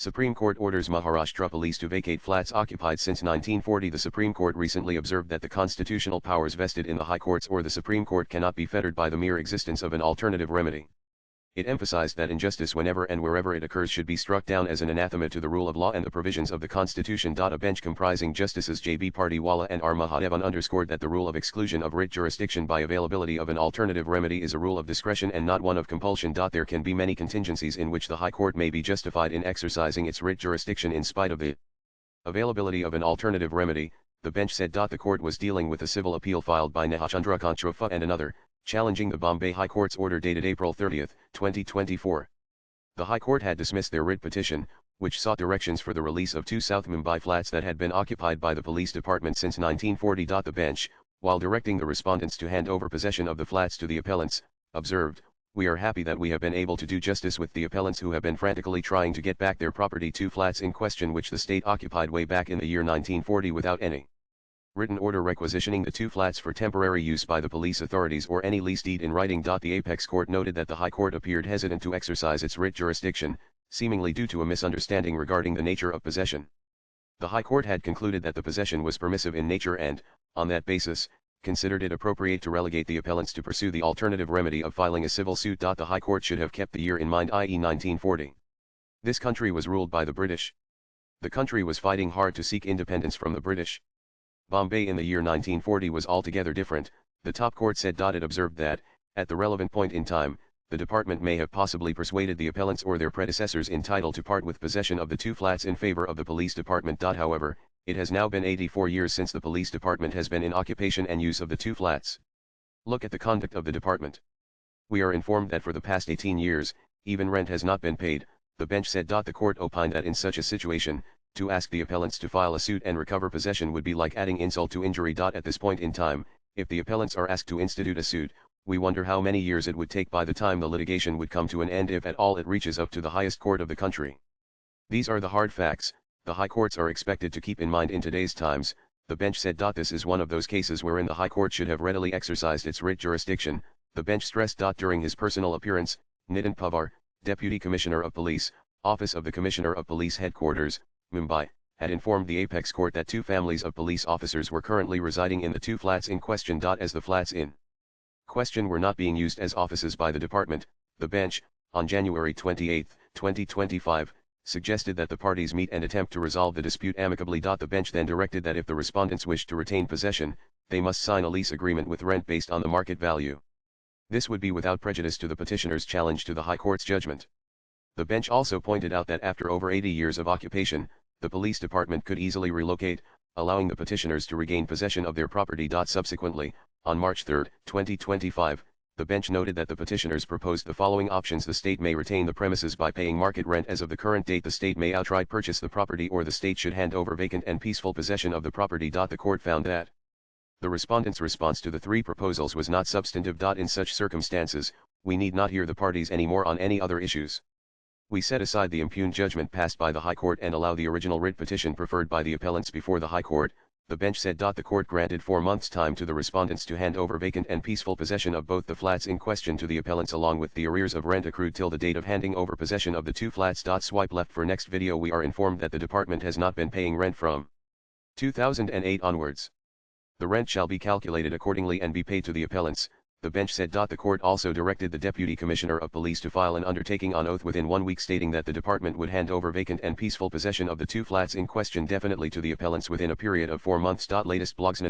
Supreme Court orders Maharashtra police to vacate flats occupied since 1940. The Supreme Court recently observed that the constitutional powers vested in the High Courts or the Supreme Court cannot be fettered by the mere existence of an alternative remedy. It emphasized that injustice whenever and wherever it occurs should be struck down as an anathema to the rule of law and the provisions of the Constitution. A bench comprising Justices J.B. Pardiwala and R. Mahadevan underscored that the rule of exclusion of writ jurisdiction by availability of an alternative remedy is a rule of discretion and not one of compulsion. There can be many contingencies in which the High Court may be justified in exercising its writ jurisdiction in spite of the availability of an alternative remedy, the bench said. The court was dealing with a civil appeal filed by Neha Chandrakant and another, challenging the Bombay High Court's order dated April 30, 2024. The High Court had dismissed their writ petition, which sought directions for the release of two South Mumbai flats that had been occupied by the police department since 1940. The bench, while directing the respondents to hand over possession of the flats to the appellants, observed, "We are happy that we have been able to do justice with the appellants who have been frantically trying to get back their property." Two flats in question which the state occupied way back in the year 1940 without any written order requisitioning the two flats for temporary use by the police authorities or any lease deed in writing. The apex court noted that the High Court appeared hesitant to exercise its writ jurisdiction, seemingly due to a misunderstanding regarding the nature of possession. The High Court had concluded that the possession was permissive in nature and, on that basis, considered it appropriate to relegate the appellants to pursue the alternative remedy of filing a civil suit. The High Court should have kept the year in mind, i.e. 1940. This country was ruled by the British. The country was fighting hard to seek independence from the British. Bombay in the year 1940 was altogether different, the top court said. It observed that, at the relevant point in time, the department may have possibly persuaded the appellants or their predecessors entitled to part with possession of the two flats in favor of the police department. However, it has now been 84 years since the police department has been in occupation and use of the two flats. Look at the conduct of the department. We are informed that for the past 18 years, even rent has not been paid, the bench said. The court opined that in such a situation, to ask the appellants to file a suit and recover possession would be like adding insult to injury. At this point in time, if the appellants are asked to institute a suit, we wonder how many years it would take by the time the litigation would come to an end, if at all it reaches up to the highest court of the country. These are the hard facts, the high courts are expected to keep in mind in today's times, the bench said. This is one of those cases wherein the High Court should have readily exercised its writ jurisdiction, the bench stressed. During his personal appearance, Nitin Pawar, Deputy Commissioner of Police, Office of the Commissioner of Police Headquarters, Mumbai, had informed the apex court that two families of police officers were currently residing in the two flats in question. As the flats in question were not being used as offices by the department, the bench, on January 28, 2025, suggested that the parties meet and attempt to resolve the dispute amicably. The bench then directed that if the respondents wished to retain possession, they must sign a lease agreement with rent based on the market value. This would be without prejudice to the petitioner's challenge to the High Court's judgment. The bench also pointed out that after over 80 years of occupation, the police department could easily relocate, allowing the petitioners to regain possession of their property. Subsequently, on March 3, 2025, the bench noted that the petitioners proposed the following options: the state may retain the premises by paying market rent as of the current date, the state may outright purchase the property, or the state should hand over vacant and peaceful possession of the property. The court found that the respondents' response to the three proposals was not substantive. In such circumstances, we need not hear the parties anymore on any other issues. We set aside the impugned judgment passed by the High Court and allow the original writ petition preferred by the appellants before the High Court, the bench said. The court granted 4 months' time to the respondents to hand over vacant and peaceful possession of both the flats in question to the appellants along with the arrears of rent accrued till the date of handing over possession of the two flats. Swipe left for next video. We are informed that the department has not been paying rent from 2008 onwards. The rent shall be calculated accordingly and be paid to the appellants, the bench said. The court also directed the Deputy Commissioner of Police to file an undertaking on oath within 1 week stating that the department would hand over vacant and peaceful possession of the two flats in question definitely to the appellants within a period of 4 months. Latest blogs.